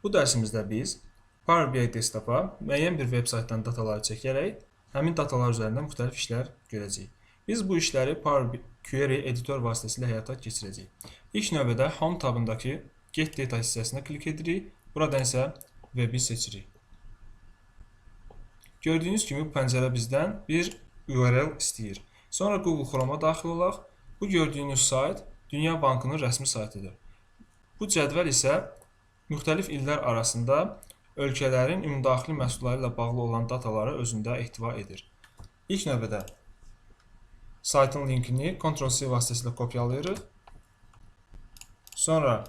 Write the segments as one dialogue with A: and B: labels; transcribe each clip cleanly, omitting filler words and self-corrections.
A: Bu dərsimizdə biz Power BI Desktop-a müəyyən bir veb saytdan dataları çəkərək həmin datalar üzərində müxtəlif işlər görəcəyik. Biz bu işləri Power Query editor vasitəsilə həyata keçirəcəyik. İlk növbədə Home tabındakı Get Data hissəsinə klik edirik. Buradan isə webi seçirik. Gördüyünüz kimi bu pəncərə bizdən bir URL istəyir. Sonra Google Chrome-a daxil olaq. Bu gördüyünüz sayt Dünya Bankının rəsmi saytıdır. Bu cədvəl isə müxtəlif illər arasında ölkələrin ümumdaxili məhsulları ilə bağlı olan dataları özündə ehtiva edir. İlk növbədə saytın linkini Ctrl+C vasitəsilə kopyalayırıq. Sonra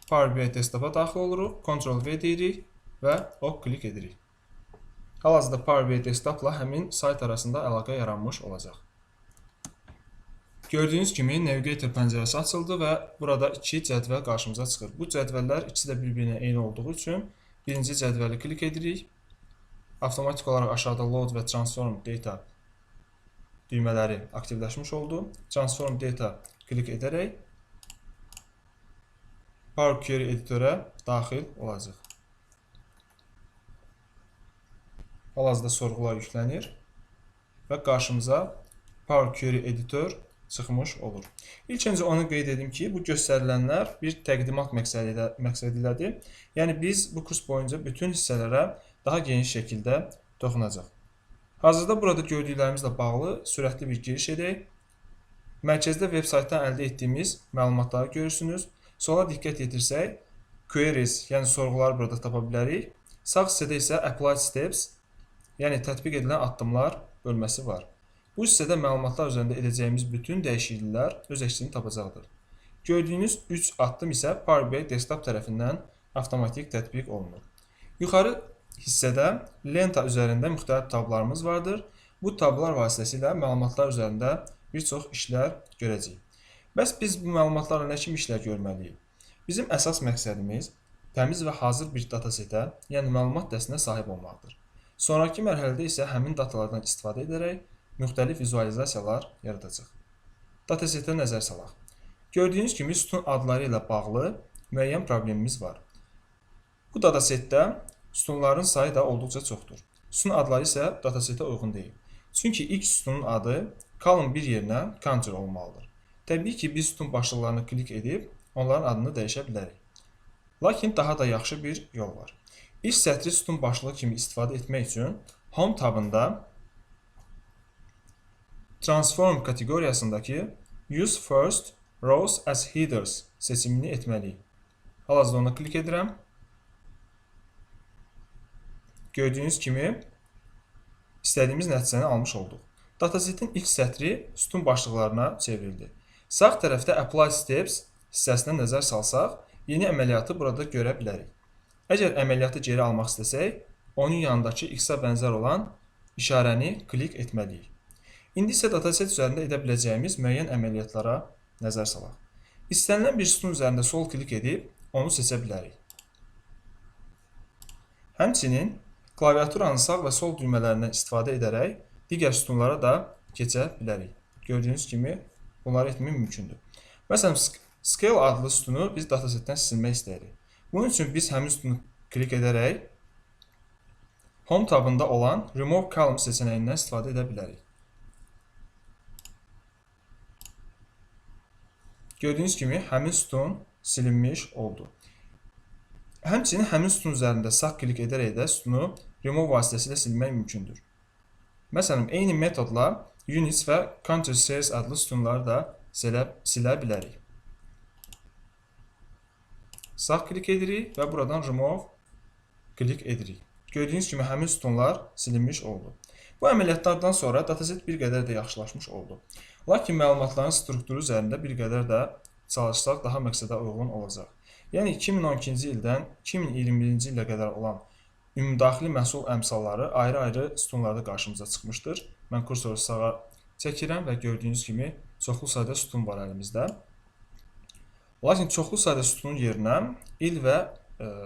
A: Power BI Desktop-a daxil oluruq, Ctrl+V deyirik və OK klik edirik. Hal-hazırda Power BI Desktop-la həmin sayt arasında əlaqə yaranmış olacaq. Gördüyünüz kimi Navigator pəncərəsi açıldı və burada iki cədvəl qarşımıza çıxır. Bu cədvəllər ikisi də bir-birinə eyni olduğu üçün birinci cədvəli klik edirik. Avtomatik olaraq aşağıda Load və Transform Data düymələri aktivləşmiş oldu. Transform Data klik edərək Power Query editora daxil olacaq. Hal-hazırda sorğular yüklənir və qarşımıza Power Query editor çıxmış olur. İlk öncə onu qeyd edim ki, bu göstərilənlər bir təqdimat məqsədi ilədir. Yəni biz bu kurs boyunca bütün hissələrə daha geniş şəkildə toxunacaq. Hazırda burada gördüklərimizlə bağlı sürətli bir giriş edək. Mərkəzdə veb saytdan əldə etdiyimiz məlumatları görürsünüz. Sola diqqət yetirsək, Queries, yəni sorğuları burada tapa bilərik. Sağ hissədə isə Applied Steps, yəni tətbiq edilən addımlar bölməsi var. Bu hissədə məlumatlar üzərində edəcəyimiz bütün dəyişikliklər öz əksini tapacaqdır. Gördüyünüz 3 addım isə Power BI Desktop tərəfindən avtomatik tətbiq olunur. Yuxarı hissədə lenta üzərində müxtəlif tablarımız vardır. Bu tablar vasitəsilə məlumatlar üzərində bir çox işlər görəcəyik. Bəs biz bu məlumatlarla nə kimi işlər görməliyik? Bizim əsas məqsədimiz təmiz və hazır bir datasetə, yəni məlumat dəstinə sahib olmaqdır. Sonraki mərhələdə isə həmin datalardan istifadə edərək müxtəlif vizualizasiyalar yaradacaq. Datasetə nəzər salaq. Gördüyünüz kimi sütun adları ilə bağlı müəyyən problemimiz var. Bu datasetdə sütunların sayı da olduqca çoxdur. Sütun adları isə datasetə uyğun deyil. Çünki ilk sütunun adı column bir yerinə country olmalıdır. Təbii ki, biz sütun başlıqlarını klik edib onların adını dəyişə bilərik. Lakin daha da yaxşı bir yol var. İlk sətri sütun başlığı kimi istifadə etmək üçün Home tabında Transform kateqoriyasındakı Use First Rows as Headers seçimini etməliyik. Hal-hazırda ona klik edirəm. Gördüyünüz kimi istədiyimiz nəticəni almış olduq. Datasetin ilk sətri sütun başlıqlarına çevrildi. Sağ tərəfdə Apply Steps hissəsinə nəzər salsaq, yeni əməliyyatı burada görə bilərik. Əgər əməliyyatı geri almaq istəsək, onun yanındakı X-a bənzər olan işarəni klik etməliyik. İndi isə dataset üzərində edə biləcəyimiz müəyyən əməliyyatlara nəzər salaq. İstənilən bir sütun üzərində sol klik edib onu seçə bilərik. Həmçinin klaviaturanın sağ və sol düymələrindən istifadə edərək digər sütunlara da keçə bilərik. Gördüyünüz kimi bunları etmək mümkündür. Məsələn, Scale adlı sütunu biz datasetdən silmək istəyirik. Bunun üçün biz həmin sütunu klik edərək Home tabında olan Remove Column seçəneyindən istifadə edə bilərik. Gördüyünüz kimi həmin sütun silinmiş oldu. Həmçinin həmin sütun üzərində sağ klik edərək də sütunu Remove vasitəsilə silmək mümkündür. Məsələn, eyni metodla Units və Country Sales adlı sütunları da silə bilərik. Sağ klik edirik və buradan Remove klik edirik. Gördüyünüz kimi həmin sütunlar silinmiş oldu. Bu əməliyyatlardan sonra dataset bir qədər də yaxşılaşmış oldu. Lakin məlumatların strukturu üzərində bir qədər də çalışsaq daha məqsədə uyğun olacaq. Yəni 2012-ci ildən 2021-ci ilə qədər olan ümumdaxili məhsul əmsalları ayrı-ayrı sütunlarda qarşımıza çıxmışdır. Mən kursoru sağa çəkirəm və gördüyünüz kimi çoxlu sayda sütun var əlimizdə. Lakin çoxlu sayda sütunun yerinə il və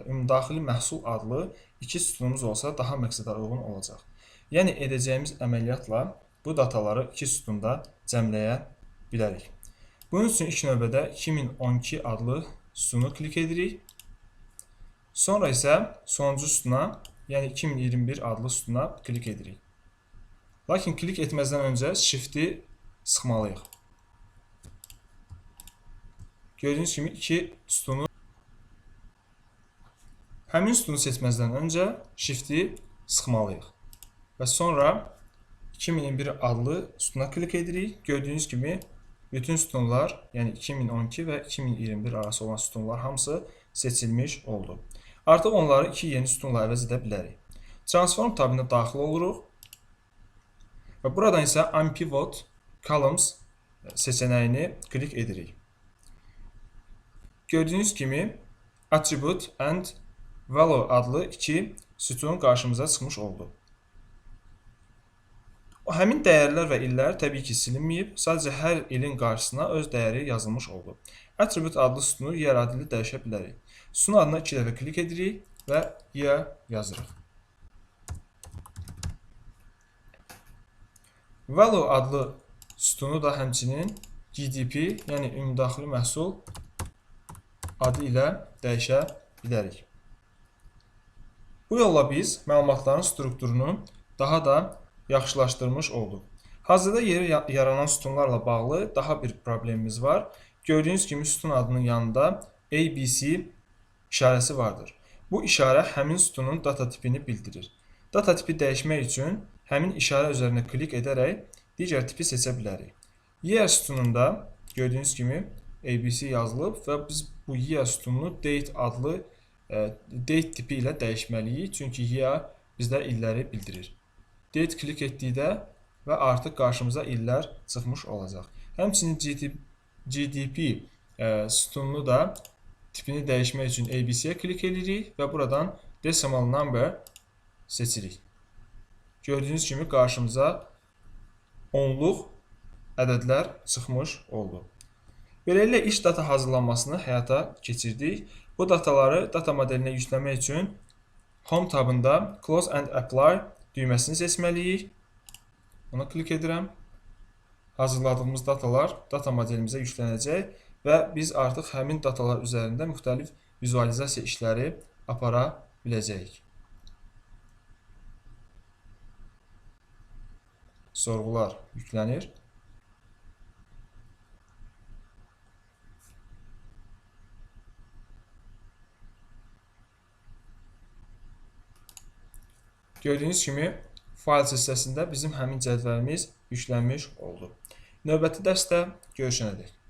A: ümumdaxili məhsul adlı iki sütunumuz olsa daha məqsədə uyğun olacaq. Yəni edəcəyimiz əməliyyatla bu dataları iki sütunda cəmləyə bilərik. Bunun üçün ilk növbədə 2012 adlı sütunu klik edirik. Sonra isə sonuncu sütuna, yəni 2021 adlı sütuna klik edirik. Lakin klik etməzdən öncə Shift-i sıxmalıyıq. Gördüyünüz kimi həmin sütunu seçməzdən öncə Shift-i sıxmalıyıq. Və sonra 2021 adlı sütuna klik edirik. Gördüyünüz kimi bütün sütunlar, yəni 2012 və 2021 arası olan sütunlar hamısı seçilmiş oldu. Artıq onları iki yeni sütunla əvəz edə bilərik. Transform tabına daxil oluruq və buradan isə Unpivot Columns seçənəyini klik edirik. Gördüyünüz kimi Attribute and Value adlı iki sütun qarşımıza çıxmış oldu. Həmin dəyərlər və illər təbii ki silinməyib, sadəcə hər ilin qarşısına öz dəyəri yazılmış oldu. Attribute adlı sütunu year adı ilə dəyişə bilərik. Sütun adına 2 dəfə klik edirik və year yazırıq. Value adlı sütunu da həmçinin GDP, yəni ümumdaxili məhsul adı ilə dəyişə bilərik. Bu yolla biz məlumatların strukturunu daha da yaxşılaşdırmış olduq. Hazırda yeri yaranan sütunlarla bağlı daha bir problemimiz var. Gördüyünüz kimi sütun adının yanında ABC işarəsi vardır. Bu işarə həmin sütunun data tipini bildirir. Data tipi dəyişmək üçün həmin işarə üzərində klik edərək digər tipi seçə bilərik. Year sütununda gördüyünüz kimi ABC yazılıb və biz bu year sütununu date adlı date tipi ilə dəyişməliyik. Çünki year bizdə illəri bildirir. Date klik etdikdə və artıq qarşımıza illər çıxmış olacaq. Həmçinin GDP sütununu da tipini dəyişmək üçün ABC-yə klik edirik və buradan decimal number seçirik. Gördüyünüz kimi qarşımıza onluq ədədlər çıxmış oldu. Beləliklə iş data hazırlanmasını həyata keçirdik. Bu dataları data modelinə yükləmək üçün Home tabında Close and Apply düyməsini seçməliyik. Ona klik edirəm. Hazırladığımız datalar data modelimizə yüklənəcək və biz artıq həmin datalar üzərində müxtəlif vizualizasiya işləri apara biləcəyik. Sorğular yüklənir. Gördüyünüz kimi fayl hissəsində bizim həmin cədvəlimiz yüklənmiş oldu. Növbəti dərsdə görüşənədək.